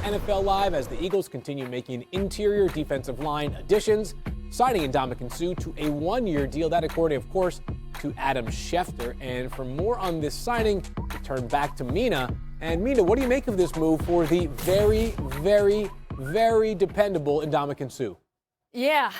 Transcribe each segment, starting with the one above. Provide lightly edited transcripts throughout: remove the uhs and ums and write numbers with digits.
NFL Live as the Eagles continue making interior defensive line additions, signing Ndamukong Suh to a one-year deal. That according, of course, to Adam Schefter. And for more on this signing, we turn back to Mina. And Mina, what do you make of this move for the very, very, very dependable Ndamukong Suh? Yeah,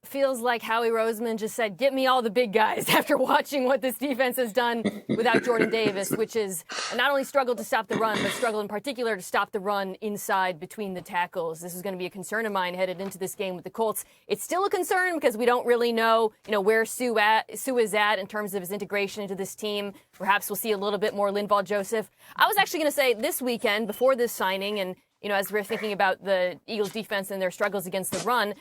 feels like Howie Roseman just said, get me all the big guys after watching what this defense has done without Jordan Davis, which is not only struggled to stop the run, but struggled in particular to stop the run inside between the tackles. This is going to be a concern of mine headed into this game with the Colts. It's still a concern because we don't really know, where Suh is at in terms of his integration into this team. Perhaps we'll see a little bit more Linval Joseph. I was actually going to say this weekend before this signing, and as we're thinking about the Eagles defense and their struggles against the run,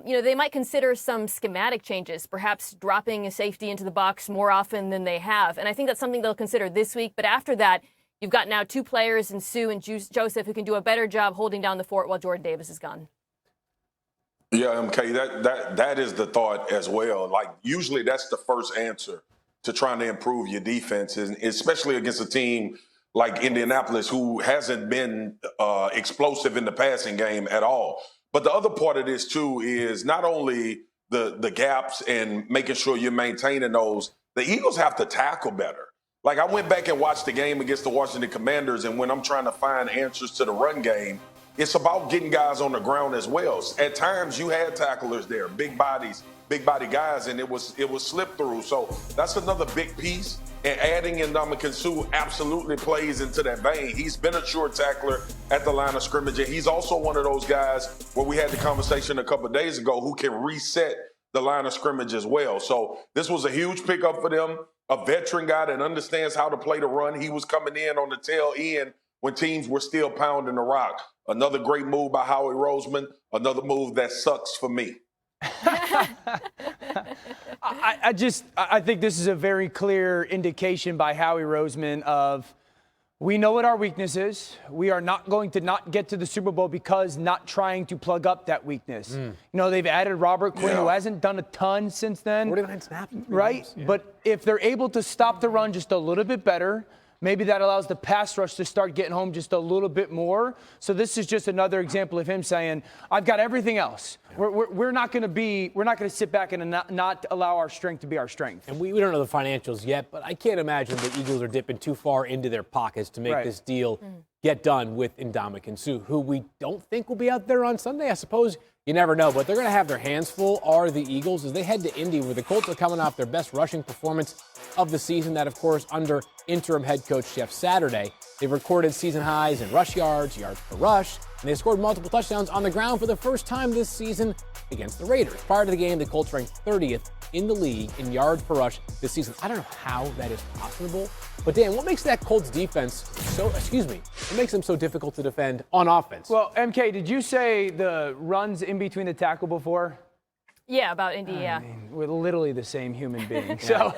they might consider some schematic changes, perhaps dropping a safety into the box more often than they have. And I think that's something they'll consider this week. But after that, you've got now two players in Suh and Joseph who can do a better job holding down the fort while Jordan Davis is gone. Yeah, MK, that is the thought as well. Like, usually that's the first answer to trying to improve your defense, and especially against a team like Indianapolis, who hasn't been explosive in the passing game at all. But the other part of this, too, is not only the gaps and making sure you're maintaining those, the Eagles have to tackle better. Like, I went back and watched the game against the Washington Commanders, and when I'm trying to find answers to the run game, it's about getting guys on the ground as well. At times, you had tacklers there, big body guys, and it was slip through. So that's another big piece. And adding in Ndamukong Suh absolutely plays into that vein. He's been a sure tackler at the line of scrimmage, and he's also one of those guys where we had the conversation a couple of days ago who can reset the line of scrimmage as well. So this was a huge pickup for them, a veteran guy that understands how to play the run. He was coming in on the tail end when teams were still pounding the rock. Another great move by Howie Roseman, another move that sucks for me. I think this is a very clear indication by Howie Roseman of, we know what our weakness is. We are not going to not get to the Super Bowl because not trying to plug up that weakness. They've added Robert Quinn, who hasn't done a ton since then. 49 snaps. Right? Yeah. But if they're able to stop the run just a little bit better, maybe that allows the pass rush to start getting home just a little bit more. So this is just another example of him saying, I've got everything else. We're not going to sit back and not allow our strength to be our strength. And we don't know the financials yet, but I can't imagine the Eagles are dipping too far into their pockets to make this deal get done with Ndamukong Suh, who we don't think will be out there on Sunday. I suppose you never know, but they're going to have their hands full, are the Eagles, as they head to Indy, where the Colts are coming off their best rushing performance of the season. That, of course, under interim head coach Jeff Saturday. They've recorded season highs in rush yards, yards per rush, and they scored multiple touchdowns on the ground for the first time this season against the Raiders. Prior to the game, the Colts ranked 30th in the league in yards per rush this season. I don't know how that is possible, but Dan, what makes that Colts defense what makes them so difficult to defend on offense? Well, MK, did you say the runs in between the tackle before? Yeah, about Indy, yeah. I mean, we're literally the same human being. So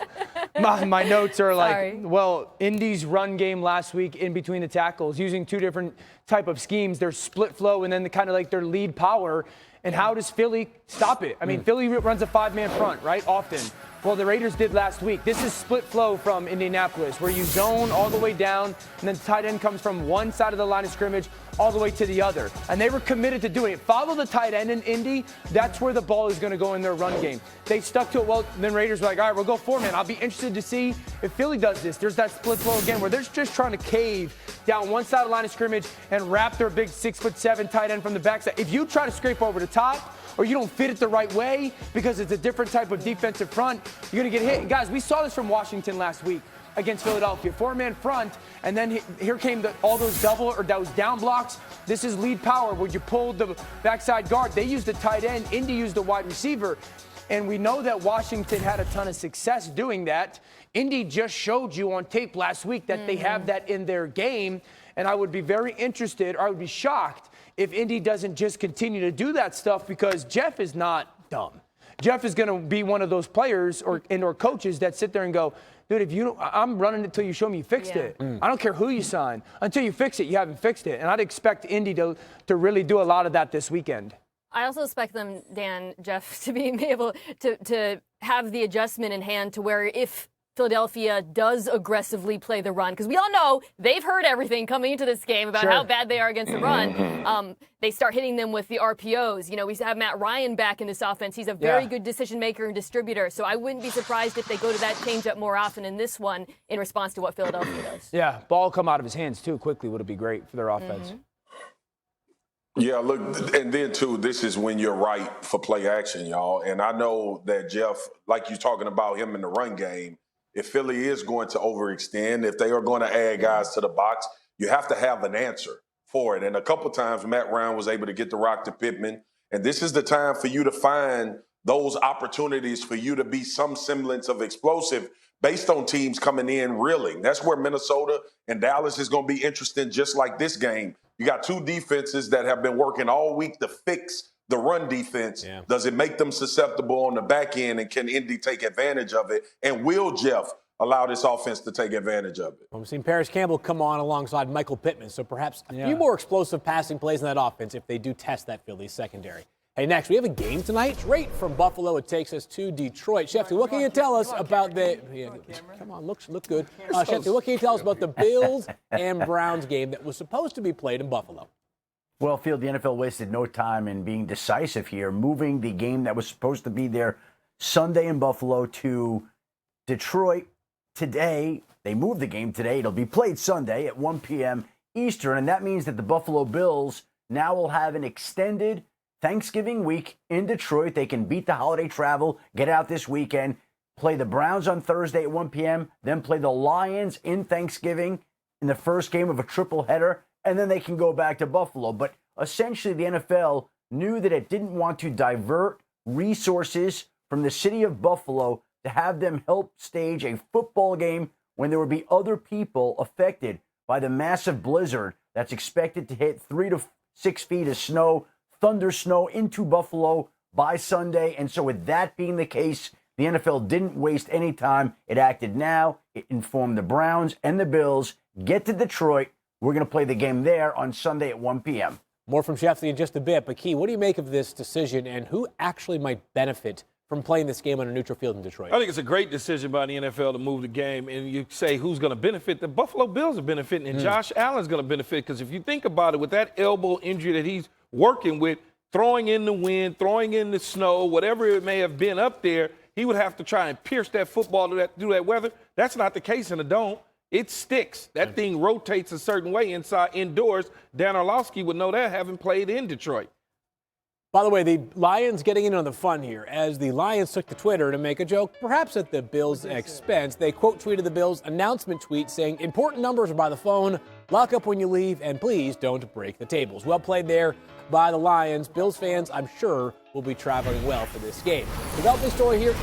my notes are like, well, Indy's run game last week in between the tackles, using two different type of schemes. Their split flow and then kind of like their lead power. And how does Philly stop it? I mean, Philly runs a five-man front, right, often. Well, the Raiders did last week. This is split flow from Indianapolis, where you zone all the way down, and then the tight end comes from one side of the line of scrimmage all the way to the other. And they were committed to doing it. Follow the tight end in Indy. That's where the ball is going to go in their run game. They stuck to it. Well, then Raiders were like, all right, we'll go four-man. I'll be interested to see if Philly does this. There's that split flow again where they're just trying to cave down one side of the line of scrimmage and wrap their big 6'7" tight end from the backside. If you try to scrape over the top, or you don't fit it the right way because it's a different type of defensive front, you're going to get hit. Guys, we saw this from Washington last week against Philadelphia. Four-man front, and then here came all those double or those down blocks. This is lead power where you pulled the backside guard. They used the tight end. Indy used the wide receiver. And we know that Washington had a ton of success doing that. Indy just showed you on tape last week that they have that in their game. And I would be very interested, or I would be shocked if Indy doesn't just continue to do that stuff, because Jeff is not dumb. Jeff is going to be one of those players or coaches that sit there and go, dude, if you don't, I'm running it until you show me you fixed it. I don't care who you sign. Until you fix it, you haven't fixed it. And I'd expect Indy to really do a lot of that this weekend. I also expect them, Dan, Jeff, to be able to have the adjustment in hand to where if Philadelphia does aggressively play the run, because we all know they've heard everything coming into this game about how bad they are against the run. They start hitting them with the RPOs. We have Matt Ryan back in this offense. He's a very good decision maker and distributor, so I wouldn't be surprised if they go to that changeup more often in this one in response to what Philadelphia does. Yeah, ball come out of his hands too quickly would be great for their offense. Yeah, look, and then, too, this is when you're right for play action, y'all. And I know that Jeff, like you're talking about him in the run game, if Philly is going to overextend, if they are going to add guys to the box, you have to have an answer for it. And a couple times Matt Ryan was able to get the rock to Pittman. And this is the time for you to find those opportunities for you to be some semblance of explosive based on teams coming in reeling. That's where Minnesota and Dallas is going to be interesting, just like this game. You got two defenses that have been working all week to fix the run defense. Yeah. Does it make them susceptible on the back end, and can Indy take advantage of it? And will Jeff allow this offense to take advantage of it? Well, we've seen Paris Campbell come on alongside Michael Pittman, so perhaps a few more explosive passing plays in that offense if they do test that Philly secondary. Hey, next, we have a game tonight. Straight from Buffalo, it takes us to Detroit. Shefty, what can you tell us about the come on, look good. Shefty, what can you tell us about the Bills and Browns game that was supposed to be played in Buffalo? Well, Field, the NFL wasted no time in being decisive here, moving the game that was supposed to be there Sunday in Buffalo to Detroit today. They moved the game today. It'll be played Sunday at 1 p.m. Eastern, and that means that the Buffalo Bills now will have an extended Thanksgiving week in Detroit. They can beat the holiday travel, get out this weekend, play the Browns on Thursday at 1 p.m., then play the Lions in Thanksgiving in the first game of a triple header, and then they can go back to Buffalo. But essentially, the NFL knew that it didn't want to divert resources from the city of Buffalo to have them help stage a football game when there would be other people affected by the massive blizzard that's expected to hit 3 to 6 feet of snow, thunder snow into Buffalo by Sunday. And so with that being the case, the NFL didn't waste any time. It acted now. It informed the Browns and the Bills, get to Detroit. We're going to play the game there on Sunday at 1 p.m. More from Shefty in just a bit. But, Key, what do you make of this decision, and who actually might benefit from playing this game on a neutral field in Detroit? I think it's a great decision by the NFL to move the game. And you say who's going to benefit? The Buffalo Bills are benefiting, and Josh Allen's going to benefit, because if you think about it, with that elbow injury that he's working with, throwing in the wind, throwing in the snow, whatever it may have been up there, he would have to try and pierce that football through that weather. That's not the case in a dome. It sticks. That thing rotates a certain way indoors. Dan Orlovsky would know that, having played in Detroit. By the way, the Lions getting in on the fun here, as the Lions took to Twitter to make a joke, perhaps at the Bills' expense. They quote tweeted the Bills' announcement tweet saying, "Important numbers are by the phone. Lock up when you leave, and please don't break the tables." Well played there by the Lions. Bills fans, I'm sure, will be traveling well for this game. Developing story here in